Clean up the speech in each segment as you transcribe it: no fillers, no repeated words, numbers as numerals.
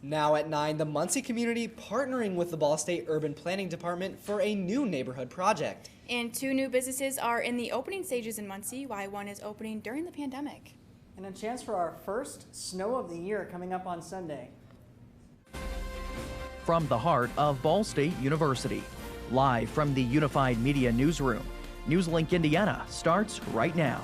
Now at 9, the Muncie community partnering with the Ball State Urban Planning Department for a new neighborhood project. And 2 new businesses are in the opening stages in Muncie, while one is opening during the pandemic. And a chance for our first snow of the year coming up on Sunday. From the heart of Ball State University, live from the Unified Media Newsroom, NewsLink Indiana starts right now.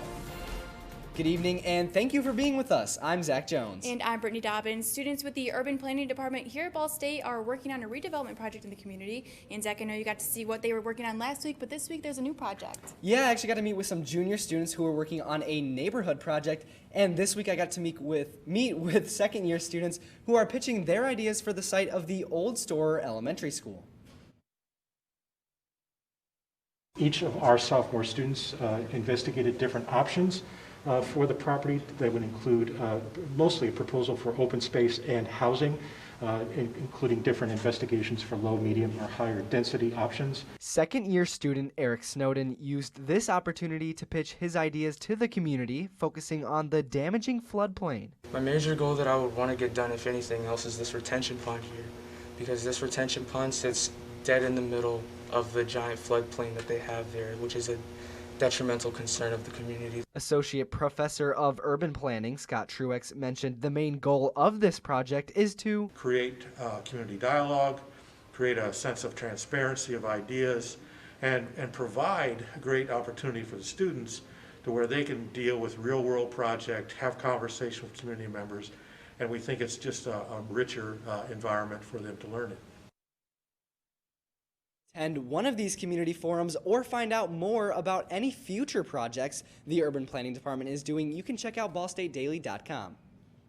Good evening, and thank you for being with us. I'm Zach Jones. And I'm Brittany Dobbins. Students with the Urban Planning Department here at Ball State are working on a redevelopment project in the community. And Zach, I know you got to see what they were working on last week, but this week there's a new project. Yeah, I actually got to meet with some junior students who were working on a neighborhood project, and this week I got to meet with second-year students who are pitching their ideas for the site of the old Storer Elementary School. Each of our sophomore students investigated different options for the property. That would include mostly a proposal for open space and housing, including different investigations for low, medium, or higher density options. Second-year student Eric Snowden used this opportunity to pitch his ideas to the community, focusing on the damaging floodplain. My major goal that I would want to get done, if anything else, is this retention pond here, because this retention pond sits dead in the middle of the giant floodplain that they have there, which is a detrimental concern of the community. Associate Professor of Urban Planning Scott Truex mentioned the main goal of this project is to create community dialogue, create a sense of transparency of ideas, and provide a great opportunity for the students to where they can deal with real-world projects, have conversation with community members, and we think it's just a richer environment for them to learn it. Attend one of these community forums or find out more about any future projects the Urban Planning Department is doing, you can check out ballstatedaily.com.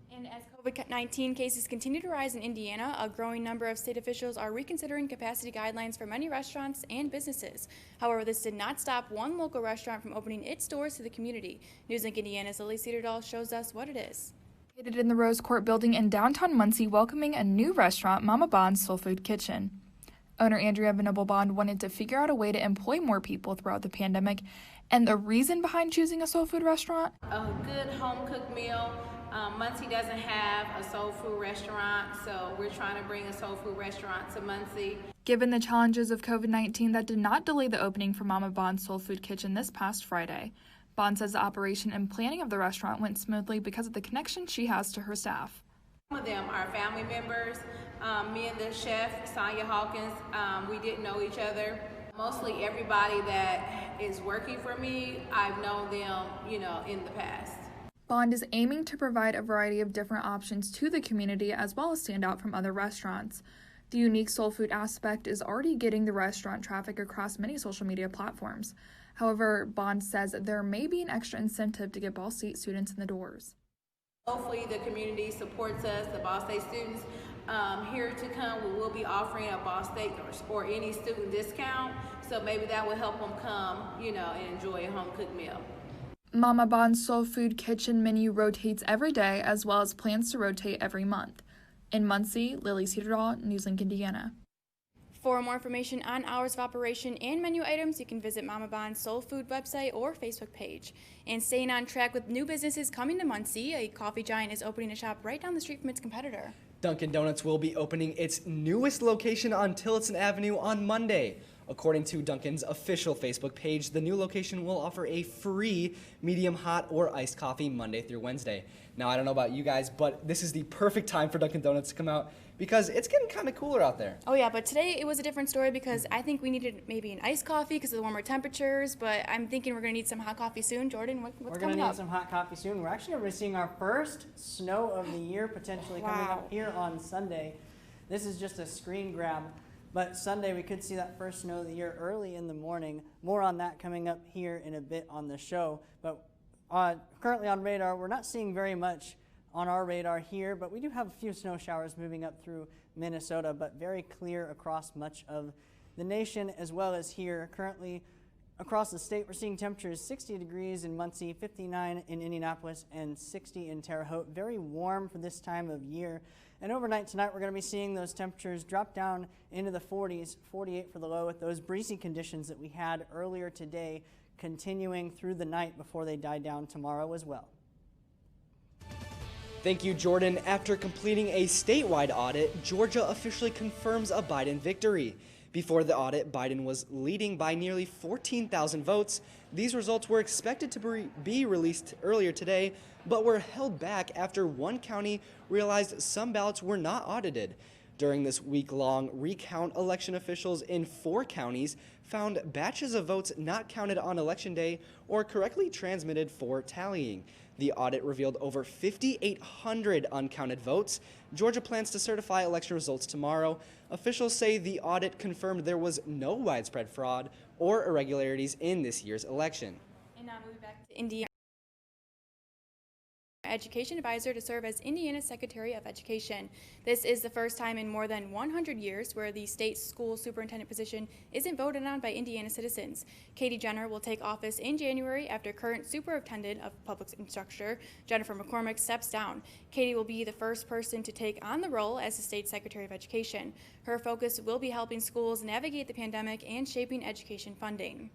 And as COVID-19 cases continue to rise in Indiana, a growing number of state officials are reconsidering capacity guidelines for many restaurants and businesses. However, this did not stop one local restaurant from opening its doors to the community. NewsLink Indiana's Lily Cedardahl shows us what it is. Located in the Rose Court building in downtown Muncie, welcoming a new restaurant, Mama Bond's Soul Food Kitchen. Owner Andrea Venable Bond wanted to figure out a way to employ more people throughout the pandemic, and the reason behind choosing a soul food restaurant? A good home-cooked meal. Muncie doesn't have a soul food restaurant, so we're trying to bring a soul food restaurant to Muncie. Given the challenges of COVID-19, that did not delay the opening for Mama Bond's Soul Food Kitchen this past Friday. Bond says the operation and planning of the restaurant went smoothly because of the connection she has to her staff. Some of them are family members. Me and the chef, Sonia Hawkins, we didn't know each other. Mostly everybody that is working for me, I've known them, in the past. Bond is aiming to provide a variety of different options to the community as well as stand out from other restaurants. The unique soul food aspect is already getting the restaurant traffic across many social media platforms. However, Bond says there may be an extra incentive to get Ball State students in the doors. Hopefully the community supports us, the Ball State students. Here to come, we will be offering a Ball State or any student discount, so maybe that will help them come, and enjoy a home-cooked meal. Mama Bond's Soul Food Kitchen menu rotates every day, as well as plans to rotate every month. In Muncie, Lily Cedardahl, NewsLink Indiana. For more information on hours of operation and menu items, you can visit Mama Bond's Soul Food website or Facebook page. And staying on track with new businesses coming to Muncie, a coffee giant is opening a shop right down the street from its competitor. Dunkin' Donuts will be opening its newest location on Tillotson Avenue on Monday. According to Dunkin's official Facebook page, the new location will offer a free medium hot or iced coffee Monday through Wednesday. Now, I don't know about you guys, but this is the perfect time for Dunkin' Donuts to come out because it's getting kind of cooler out there. Oh yeah, but today it was a different story because I think we needed maybe an iced coffee because of the warmer temperatures, but I'm thinking we're going to need some hot coffee soon. Jordan, what's coming up? We're going to need some hot coffee soon. We're actually going to be seeing our first snow of the year potentially coming up here on Sunday. This is just a screen grab, but Sunday we could see that first snow of the year early in the morning. More on that coming up here in a bit on the show, but currently on radar, we're not seeing very much on our radar here, but we do have a few snow showers moving up through Minnesota, but very clear across much of the nation as well as here. Currently across the state, we're seeing temperatures 60 degrees in Muncie, 59 in Indianapolis, and 60 in Terre Haute. Very warm for this time of year. And overnight tonight, we're going to be seeing those temperatures drop down into the 40s, 48 for the low, with those breezy conditions that we had earlier today continuing through the night before they die down tomorrow as well. Thank you, Jordan. After completing a statewide audit, Georgia officially confirms a Biden victory. Before the audit, Biden was leading by nearly 14,000 votes. These results were expected to be released earlier today, but were held back after one county realized some ballots were not audited. During this week-long recount, election officials in 4 counties found batches of votes not counted on Election Day or correctly transmitted for tallying. The audit revealed over 5,800 uncounted votes. Georgia plans to certify election results tomorrow. Officials say the audit confirmed there was no widespread fraud or irregularities in this year's election. And now moving back to Indiana. Education advisor to serve as Indiana's Secretary of Education. This is the first time in more than 100 years where the state school superintendent position isn't voted on by Indiana citizens. Katie Jenner will take office in January after current superintendent of public instruction, Jennifer McCormick, steps down. Katie will be the first person to take on the role as the state Secretary of Education. Her focus will be helping schools navigate the pandemic and shaping education funding.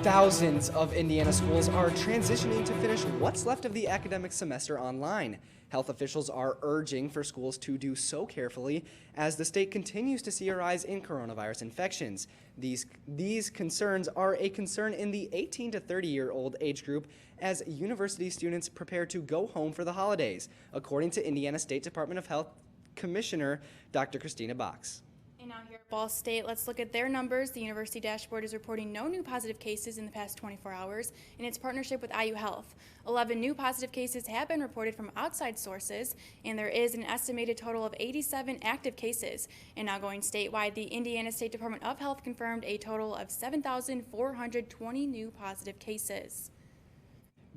Thousands of Indiana schools are transitioning to finish what's left of the academic semester online. Health officials are urging for schools to do so carefully as the state continues to see a rise in coronavirus infections. These concerns are a concern in the 18 to 30-year-old age group as university students prepare to go home for the holidays, according to Indiana State Department of Health Commissioner Dr. Christina Box. And now here at Ball State, let's look at their numbers. The university dashboard is reporting no new positive cases in the past 24 hours in its partnership with IU Health. 11 new positive cases have been reported from outside sources, and there is an estimated total of 87 active cases. And now going statewide, the Indiana State Department of Health confirmed a total of 7,420 new positive cases.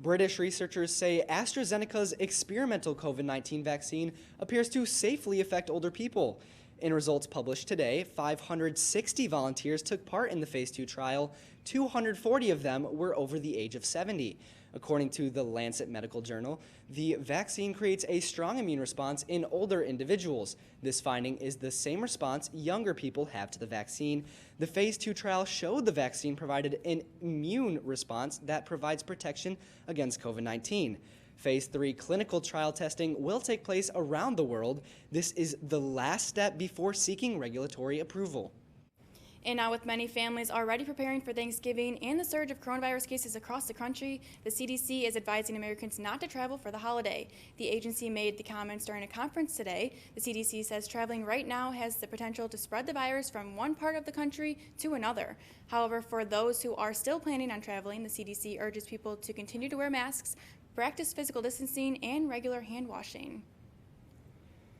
British researchers say AstraZeneca's experimental COVID-19 vaccine appears to safely affect older people. In results published today, 560 volunteers took part in the Phase 2 trial. 240 of them were over the age of 70. According to the Lancet Medical Journal, the vaccine creates a strong immune response in older individuals. This finding is the same response younger people have to the vaccine. The Phase 2 trial showed the vaccine provided an immune response that provides protection against COVID-19. Phase 3 clinical trial testing will take place around the world. This is the last step before seeking regulatory approval. And now with many families already preparing for Thanksgiving and the surge of coronavirus cases across the country, the CDC is advising Americans not to travel for the holiday. The agency made the comments during a conference today. The CDC says traveling right now has the potential to spread the virus from one part of the country to another. However, for those who are still planning on traveling, the CDC urges people to continue to wear masks, practice physical distancing, and regular hand washing.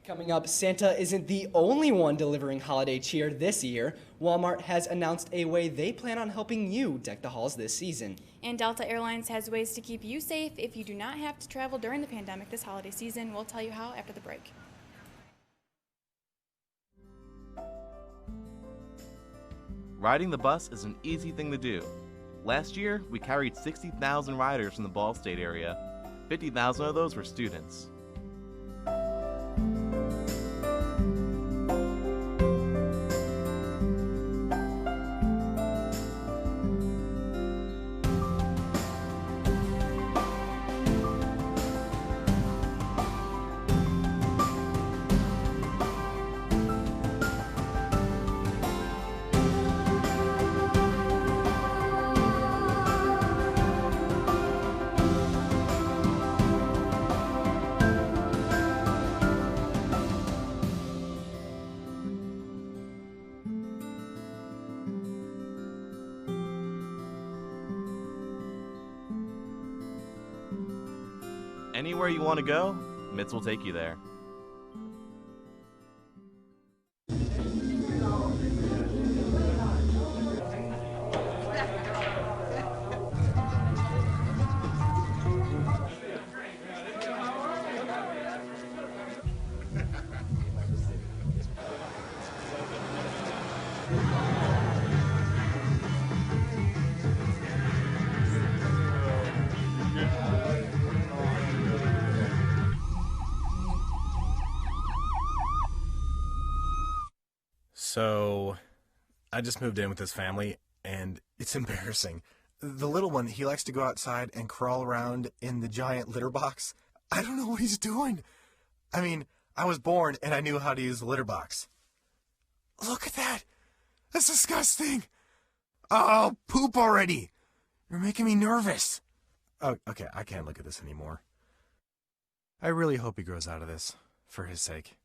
Coming up, Santa isn't the only one delivering holiday cheer this year. Walmart has announced a way they plan on helping you deck the halls this season. And Delta Airlines has ways to keep you safe if you do not have to travel during the pandemic this holiday season. We'll tell you how after the break. Riding the bus is an easy thing to do. Last year, we carried 60,000 riders from the Ball State area. 50,000 of those were students. Anywhere you want to go, Mitts will take you there. So, I just moved in with this family, and it's embarrassing. The little one, he likes to go outside and crawl around in the giant litter box. I don't know what he's doing. I mean, I was born and I knew how to use the litter box. Look at that. That's disgusting. Oh, poop already. You're making me nervous. Oh, okay, I can't look at this anymore. I really hope he grows out of this, for his sake.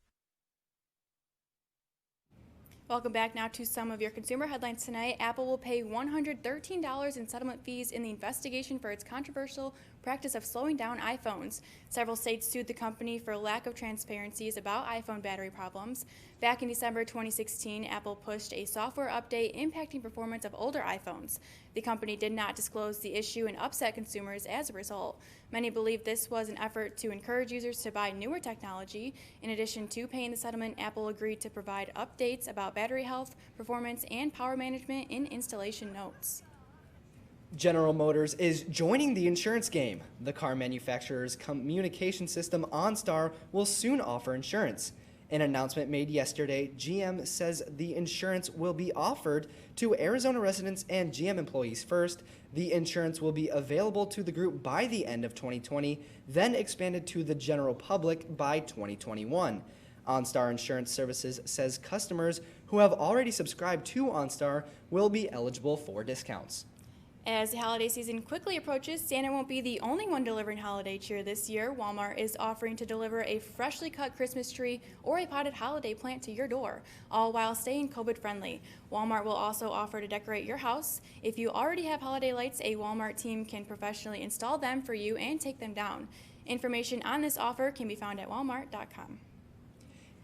Welcome back now to some of your consumer headlines tonight. Apple will pay $113 in settlement fees in the investigation for its controversial practice of slowing down iPhones. Several states sued the company for lack of transparencies about iPhone battery problems. Back in December 2016, Apple pushed a software update impacting performance of older iPhones. The company did not disclose the issue and upset consumers as a result. Many believe this was an effort to encourage users to buy newer technology. In addition to paying the settlement, Apple agreed to provide updates about battery health, performance, and power management in installation notes. General Motors is joining the insurance game. The car manufacturer's communication system OnStar will soon offer insurance. An announcement made yesterday, GM says the insurance will be offered to Arizona residents and GM employees first. The insurance will be available to the group by the end of 2020, then expanded to the general public by 2021. OnStar Insurance Services says customers who have already subscribed to OnStar will be eligible for discounts. As the holiday season quickly approaches, Santa won't be the only one delivering holiday cheer this year. Walmart is offering to deliver a freshly cut Christmas tree or a potted holiday plant to your door, all while staying COVID friendly. Walmart will also offer to decorate your house. If you already have holiday lights, a Walmart team can professionally install them for you and take them down. Information on this offer can be found at walmart.com.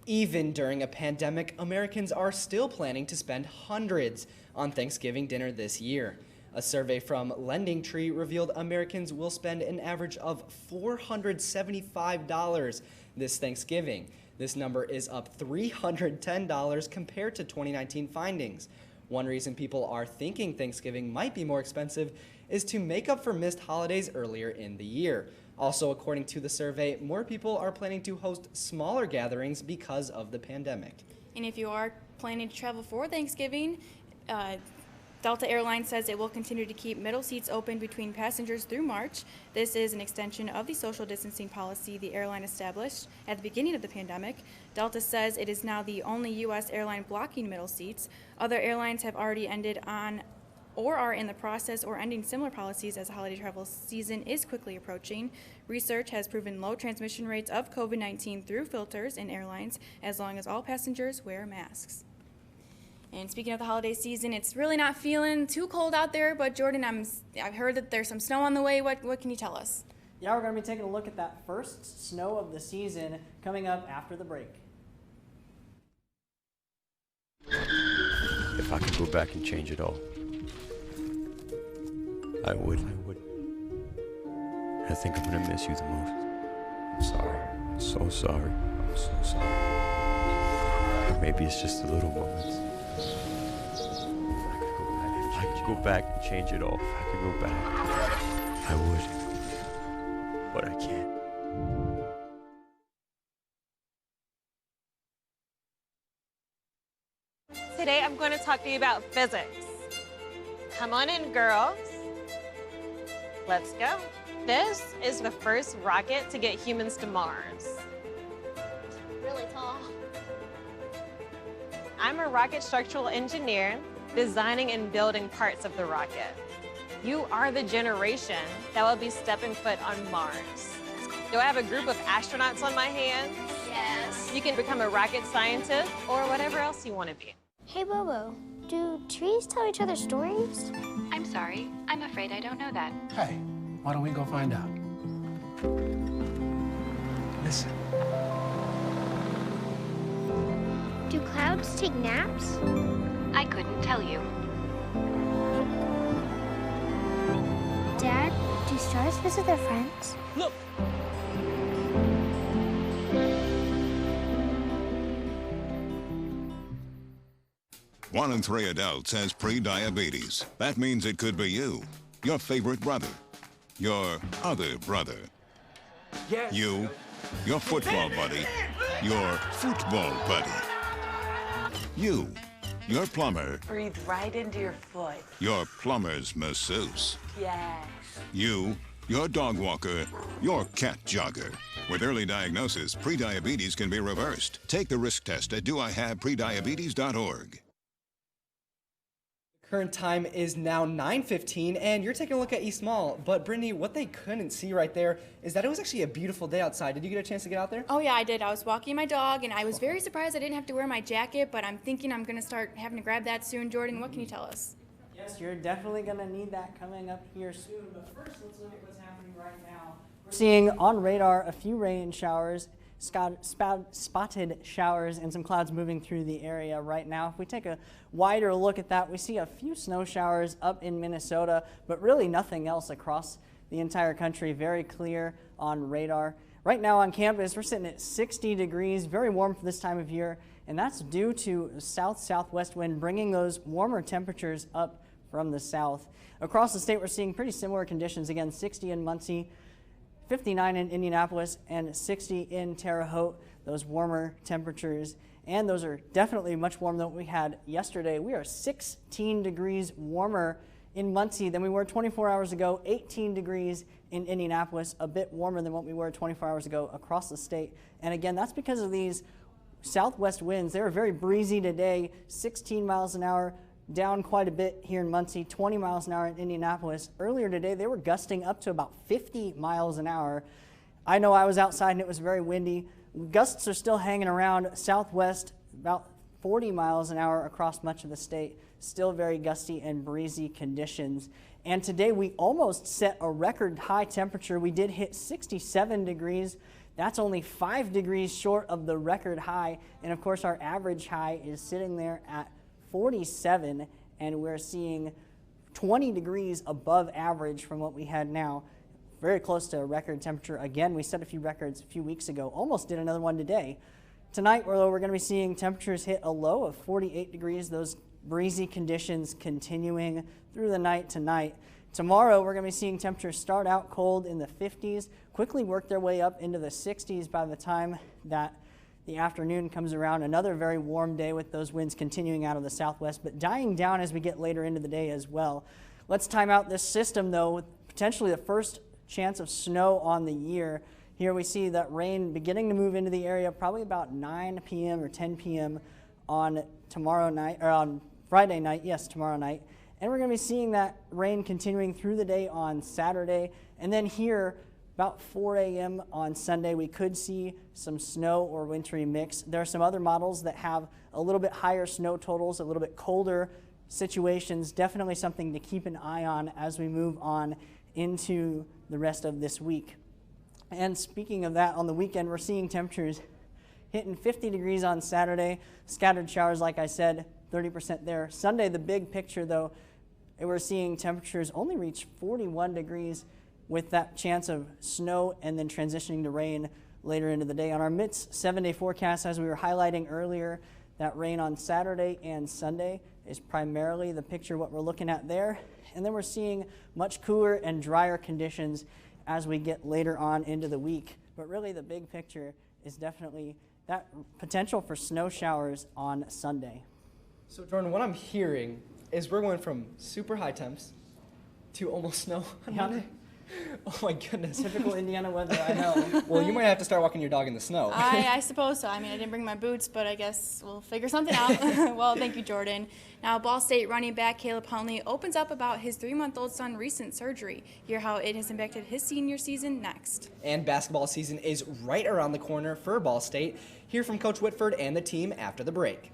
Even during a pandemic, Americans are still planning to spend hundreds on Thanksgiving dinner this year. A survey from Lending Tree revealed Americans will spend an average of $475 this Thanksgiving. This number is up $310 compared to 2019 findings. One reason people are thinking Thanksgiving might be more expensive is to make up for missed holidays earlier in the year. Also, according to the survey, more people are planning to host smaller gatherings because of the pandemic. And if you are planning to travel for Thanksgiving, Delta Airlines says it will continue to keep middle seats open between passengers through March. This is an extension of the social distancing policy the airline established at the beginning of the pandemic. Delta says it is now the only U.S. airline blocking middle seats. Other airlines have already ended on or are in the process or ending similar policies as the holiday travel season is quickly approaching. Research has proven low transmission rates of COVID-19 through filters in airlines as long as all passengers wear masks. And speaking of the holiday season, it's really not feeling too cold out there, but Jordan, I've heard that there's some snow on the way. What can you tell us? Yeah, we're going to be taking a look at that first snow of the season coming up after the break. If I could go back and change it all, I would. I think I'm going to miss you the most. I'm sorry. I'm so sorry. I'm so sorry. Or maybe it's just the little moments. If I could go back and change it all. If I could go back, I would. But I can't. Today I'm going to talk to you about physics. Come on in, girls. Let's go. This is the first rocket to get humans to Mars. Really tall. I'm a rocket structural engineer, designing and building parts of the rocket. You are the generation that will be stepping foot on Mars. Do I have a group of astronauts on my hands? Yes. You can become a rocket scientist or whatever else you want to be. Hey, Bobo, do trees tell each other stories? I'm sorry. I'm afraid I don't know that. Hey, why don't we go find out? Listen. Do clouds take naps? I couldn't tell you. Dad, do stars visit their friends? Look! One in 3 adults has pre-diabetes. That means it could be you, your favorite brother, your other brother, Yes. you, your football buddy, your football buddy, you, your plumber, Breathe right into your foot. your plumber's masseuse, Yes. you, your dog walker, your cat jogger. With early diagnosis, prediabetes can be reversed. Take the risk test at doihaveprediabetes.org. Current time is now 9:15, and you're taking a look at East Mall. But Brittany, what they couldn't see right there is that it was actually a beautiful day outside. Did you get a chance to get out there? Oh yeah, I did. I was walking my dog, and I was very surprised I didn't have to wear my jacket, but I'm thinking I'm going to start having to grab that soon. Jordan, what can you tell us? Yes, you're definitely going to need that coming up here soon. But first, let's look at what's happening right now. We're seeing on radar a few rain showers, spotted showers, and some clouds moving through the area right now. If we take a wider look at that, we see a few snow showers up in Minnesota, but really nothing else across the entire country. Very clear on radar. Right now on campus, we're sitting at 60 degrees, very warm for this time of year, and that's due to south-southwest wind bringing those warmer temperatures up from the south. Across the state, we're seeing pretty similar conditions. Again, 60 in Muncie, 59 in Indianapolis, and 60 in Terre Haute, those warmer temperatures. And those are definitely much warmer than what we had yesterday. We are 16 degrees warmer in Muncie than we were 24 hours ago, 18 degrees in Indianapolis, a bit warmer than what we were 24 hours ago across the state. And again, that's because of these southwest winds. They were very breezy today, 16 miles an hour, down quite a bit here in Muncie, 20 miles an hour in Indianapolis. Earlier today, they were gusting up to about 50 miles an hour. I know I was outside and it was very windy. Gusts are still hanging around southwest, about 40 miles an hour across much of the state. Still very gusty and breezy conditions. And today we almost set a record high temperature. We did hit 67 degrees. That's only 5 degrees short of the record high. And of course, our average high is sitting there at 47, and we're seeing 20 degrees above average from what we had now. Very close to a record temperature. Again, we set a few records a few weeks ago, almost did another one today. Tonight, we're going to be seeing temperatures hit a low of 48 degrees, those breezy conditions continuing through the night tonight. Tomorrow, we're going to be seeing temperatures start out cold in the 50s, quickly work their way up into the 60s by the time that the afternoon comes around. Another very warm day with those winds continuing out of the southwest, but dying down as we get later into the day as well. Let's time out this system, though, with potentially the first chance of snow on the year. Here we see that rain beginning to move into the area probably about 9 p.m. or 10 p.m. on tomorrow night, or on Friday night, yes, tomorrow night. And we're going to be seeing that rain continuing through the day on Saturday. And then here, about 4 a.m. on Sunday, we could see some snow or wintry mix. There are some other models that have a little bit higher snow totals, a little bit colder situations. Definitely something to keep an eye on as we move on into the rest of this week. And speaking of that, on the weekend, we're seeing temperatures hitting 50 degrees on Saturday. Scattered showers, like I said, 30% there. Sunday, the big picture, though, we're seeing temperatures only reach 41 degrees with that chance of snow and then transitioning to rain later into the day. On our MITS 7-day forecast, as we were highlighting earlier, that rain on Saturday and Sunday is primarily the picture what we're looking at there. And then we're seeing much cooler and drier conditions as we get later on into the week. But really the big picture is definitely that potential for snow showers on Sunday. So Jordan, what I'm hearing is we're going from super high temps to almost snow on Monday. Oh my goodness. Typical Indiana weather, I know. Well, you might have to start walking your dog in the snow. I suppose so. I mean, I didn't bring my boots, but I guess we'll figure something out. Well, thank you, Jordan. Now, Ball State running back Caleb Huntley opens up about his 3-month-old son's recent surgery. Hear how it has impacted his senior season next. And basketball season is right around the corner for Ball State. Hear from Coach Whitford and the team after the break.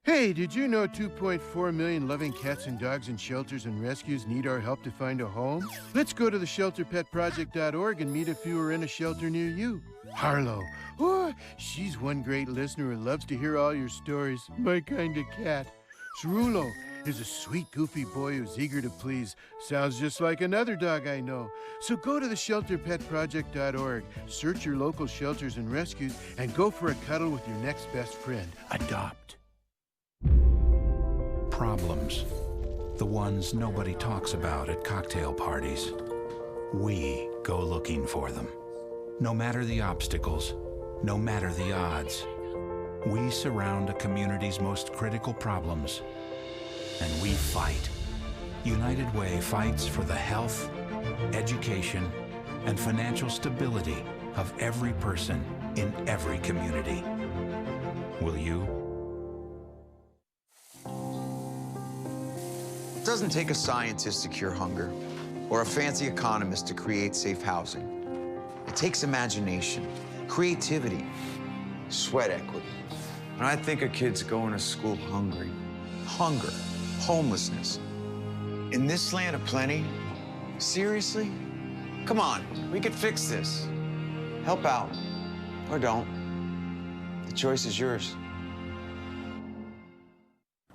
Hey, did you know 2.4 million loving cats and dogs in shelters and rescues need our help to find a home? Let's go to theshelterpetproject.org and meet if you are in a shelter near you. Harlow, oh, she's one great listener who loves to hear all your stories. My kind of cat. Cerulo is a sweet, goofy boy who's eager to please. Sounds just like another dog I know. So go to theshelterpetproject.org, search your local shelters and rescues, and go for a cuddle with your next best friend. Adopt. Problems. The ones nobody talks about at cocktail parties. We go looking for them. No matter the obstacles, no matter the odds, we surround a community's most critical problems, and we fight United Way fights for the health, education, and financial stability of every person in every community. Will you? It doesn't take a scientist to cure hunger or a fancy economist to create safe housing. It takes imagination, creativity, sweat equity. When I think of kids going to school hungry, hunger, homelessness, in this land of plenty, seriously? Come on, we could fix this. Help out, or don't. The choice is yours.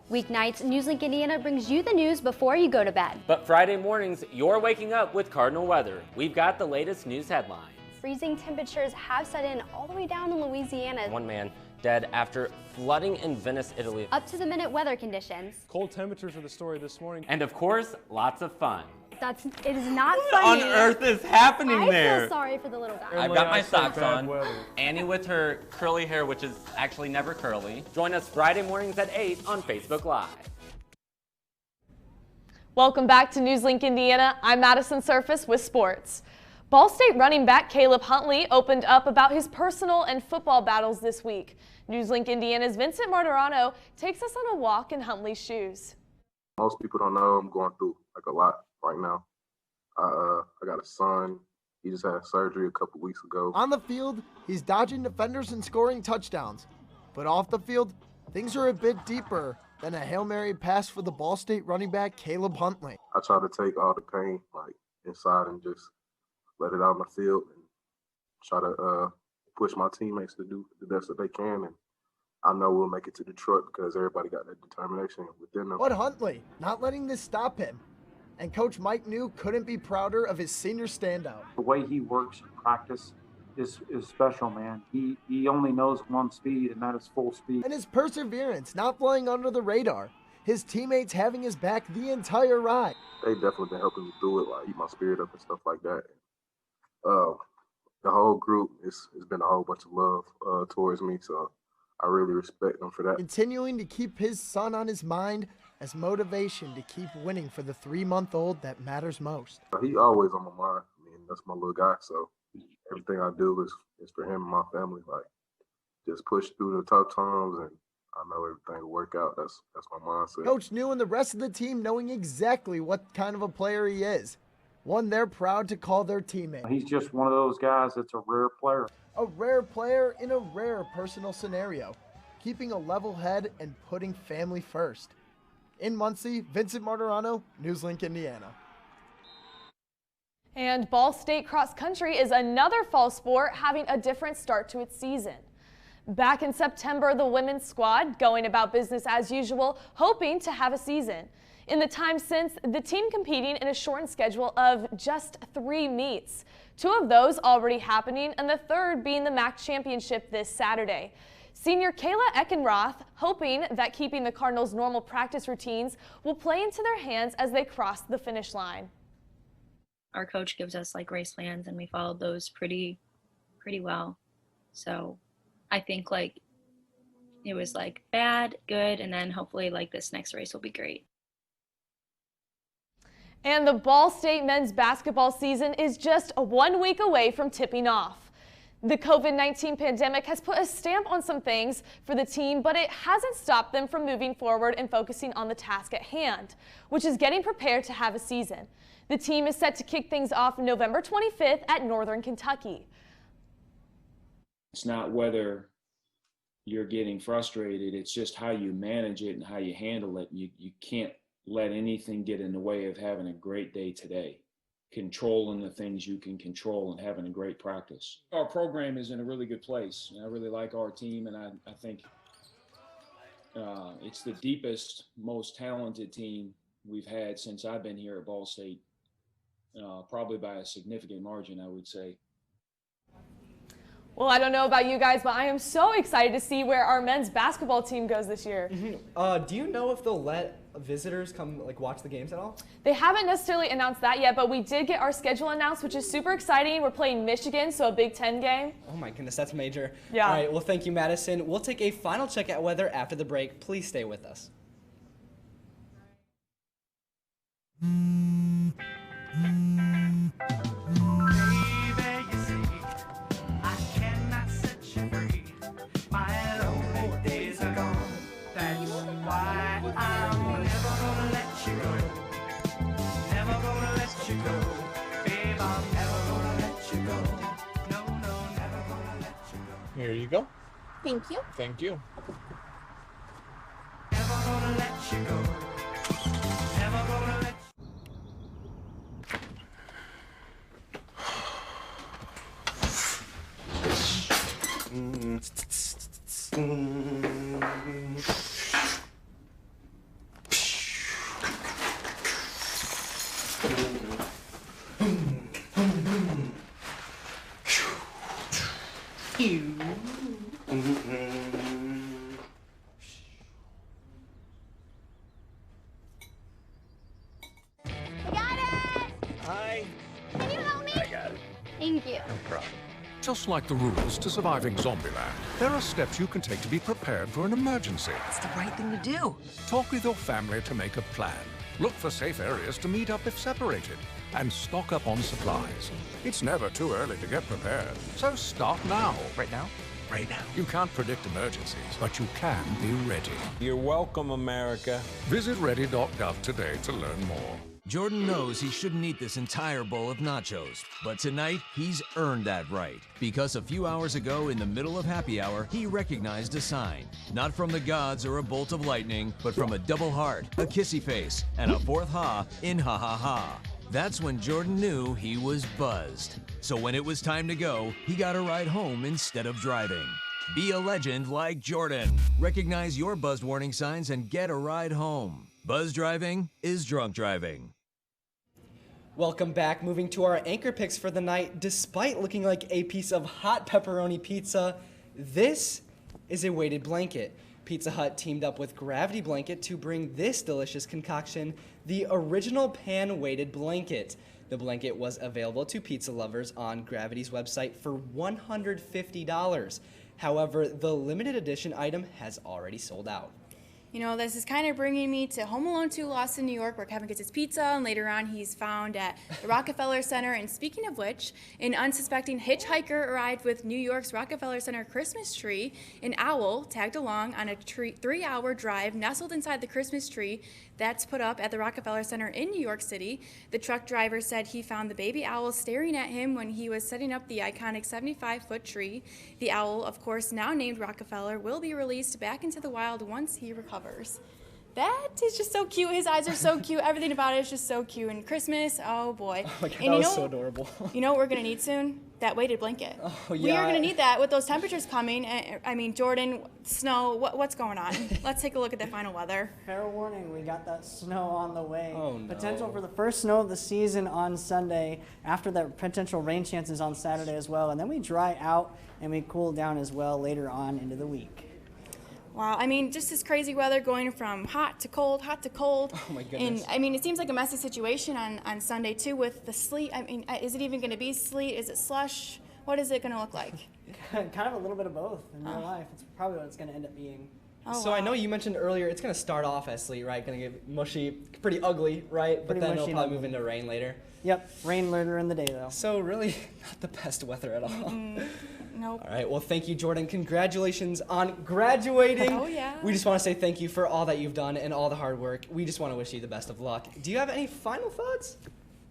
Weeknights, NewsLink Indiana brings you the news before you go to bed. But Friday mornings, you're waking up with Cardinal weather. We've got the latest news headlines. Freezing temperatures have set in all the way down in Louisiana. One man dead after flooding in Venice, Italy. Up to the minute weather conditions. Cold temperatures are the story this morning. And of course, lots of fun. It is not funny. What on earth is happening there? I feel sorry for the little guy. I've got my socks on. Annie with her curly hair, which is actually never curly. Join us Friday mornings at 8 on Facebook Live. Welcome back to NewsLink Indiana. I'm Madison Surface with sports. Ball State running back Caleb Huntley opened up about his personal and football battles this week. NewsLink Indiana's Vincent Martirano takes us on a walk in Huntley's shoes. Most people don't know I'm going through like a lot right now. I got a son. He just had surgery a couple weeks ago. On the field, he's dodging defenders and scoring touchdowns. But off the field, things are a bit deeper than a Hail Mary pass for the Ball State running back Caleb Huntley. I try to take all the pain like inside and just let it out on the field and try to push my teammates to do the best that they can. And I know we'll make it to Detroit because everybody got that determination within them. But Huntley, not letting this stop him. And Coach Mike New couldn't be prouder of his senior standout. The way he works in practice is special, man. He only knows one speed, and that is full speed. And his perseverance, not flying under the radar. His teammates having his back the entire ride. They definitely been helping me through it, like keep my spirit up and stuff like that. The whole group, it's been a whole bunch of love towards me, so I really respect them for that. Continuing to keep his son on his mind as motivation to keep winning for the 3-month-old that matters most. He always on my mind. I mean, that's my little guy, so everything I do is for him and my family. Like, just push through the tough times, and I know everything will work out. That's my mindset. Coach New and the rest of the team knowing exactly what kind of a player he is. One they're proud to call their teammate. He's just one of those guys that's a rare player. A rare player in a rare personal scenario, keeping a level head and putting family first. In Muncie, Vincent Martirano, NewsLink Indiana. And Ball State cross country is another fall sport having a different start to its season. Back in September, the women's squad going about business as usual, hoping to have a season. In the time since, the team competing in a shortened schedule of just 3 meets. 2 of those already happening, and the third being the MAC championship this Saturday. Senior Kayla Eckenroth hoping that keeping the Cardinals' normal practice routines will play into their hands as they cross the finish line. Our coach gives us like race plans, and we followed those pretty well. So I think like it was like bad, good, and then hopefully like this next race will be great. And the Ball State men's basketball season is just 1 week away from tipping off. The COVID-19 pandemic has put a stamp on some things for the team, but it hasn't stopped them from moving forward and focusing on the task at hand, which is getting prepared to have a season. The team is set to kick things off November 25th at Northern Kentucky. It's not whether you're getting frustrated, it's just how you manage it and how you handle it. You can't let anything get in the way of having a great day today. Controlling the things you can control and having a great practice. Our program is in a really good place. I really like our team, and I think it's the deepest, most talented team we've had since I've been here at Ball State, probably by a significant margin, I would say. Well, I don't know about you guys, but I am so excited to see where our men's basketball team goes this year. Do you know if they'll let visitors come watch the games at all? They haven't necessarily announced that yet, but we did get our schedule announced, which is super exciting. We're playing Michigan, so a Big Ten game. Oh my goodness, that's major. Yeah. All right, well, thank you, Madison. We'll take a final check at weather after the break. Please stay with us. Here you go. Thank you. Thank you. Hi. Can you help me? I got it. Thank you. No problem. Just like the rules to surviving Zombieland, there are steps you can take to be prepared for an emergency. It's the right thing to do. Talk with your family to make a plan. Look for safe areas to meet up if separated. And stock up on supplies. It's never too early to get prepared, so start now. Right now? Right now. You can't predict emergencies, but you can be ready. You're welcome, America. Visit ready.gov today to learn more. Jordan knows he shouldn't eat this entire bowl of nachos, but tonight he's earned that right. Because a few hours ago, in the middle of happy hour, he recognized a sign. Not from the gods or a bolt of lightning, but from a double heart, a kissy face, and a fourth ha in ha ha ha. That's when Jordan knew he was buzzed. So when it was time to go, he got a ride home instead of driving. Be a legend like Jordan. Recognize your buzzed warning signs and get a ride home. Buzz driving is drunk driving. Welcome back. Moving to our anchor picks for the night. Despite looking like a piece of hot pepperoni pizza, this is a weighted blanket. Pizza Hut teamed up with Gravity Blanket to bring this delicious concoction, the original pan-weighted blanket. The blanket was available to pizza lovers on Gravity's website for $150. However, the limited edition item has already sold out. You know, this is kind of bringing me to Home Alone 2 Lost in New York, where Kevin gets his pizza, and later on he's found at the Rockefeller Center. And speaking of which, an unsuspecting hitchhiker arrived with New York's Rockefeller Center Christmas tree. An owl tagged along on a 3-hour drive nestled inside the Christmas tree that's put up at the Rockefeller Center in New York City. The truck driver said he found the baby owl staring at him when he was setting up the iconic 75-foot tree. The owl, of course now named Rockefeller, will be released back into the wild once he recovers. That is just so cute. His eyes are so cute. Everything about it is just so cute. And Christmas, oh boy. Oh my God, and that was so adorable. You know what we're going to need soon? That weighted blanket. Oh, We yeah. are going to need that with those temperatures coming. I mean, Jordan, snow, what's going on? Let's take a look at the final weather. Fair warning, we got that snow on the way. Oh, no. Potential for the first snow of the season on Sunday, after that potential rain chances on Saturday as well. And then we dry out and we cool down as well later on into the week. Wow, I mean, just this crazy weather going from hot to cold, hot to cold. Oh my goodness. And I mean, it seems like a messy situation on Sunday too with the sleet. I mean, is it even going to be sleet? Is it slush? What is it going to look like? Kind of a little bit of both in real life. It's probably what it's going to end up being. Oh, So wow. I know you mentioned earlier it's going to start off as sleet, right? Going to get mushy, pretty ugly, right? But Pretty then it'll mushy and probably ugly. move into rain later. Yep, rain later in the day though. So really not the best weather at all. Nope. All right, well, thank you, Jordan. Congratulations on graduating. Oh, yeah. We just want to say thank you for all that you've done and all the hard work. We just want to wish you the best of luck. Do you have any final thoughts?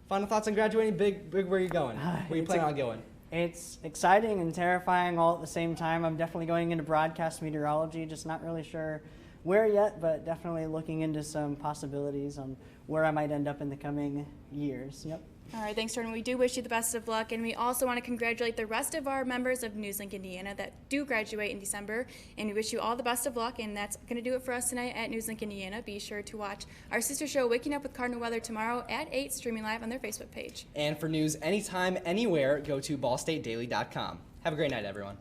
Final thoughts on graduating? Big, where are you going? Where are you planning on going? It's exciting and terrifying all at the same time. I'm definitely going into broadcast meteorology, just not really sure where yet, but definitely looking into some possibilities on where I might end up in the coming years. Yep. All right, thanks, Jordan. We do wish you the best of luck, and we also want to congratulate the rest of our members of NewsLink Indiana that do graduate in December, and we wish you all the best of luck, and that's going to do it for us tonight at NewsLink Indiana. Be sure to watch our sister show, Waking Up with Cardinal Weather, tomorrow at 8, streaming live on their Facebook page. And for news anytime, anywhere, go to ballstatedaily.com. Have a great night, everyone.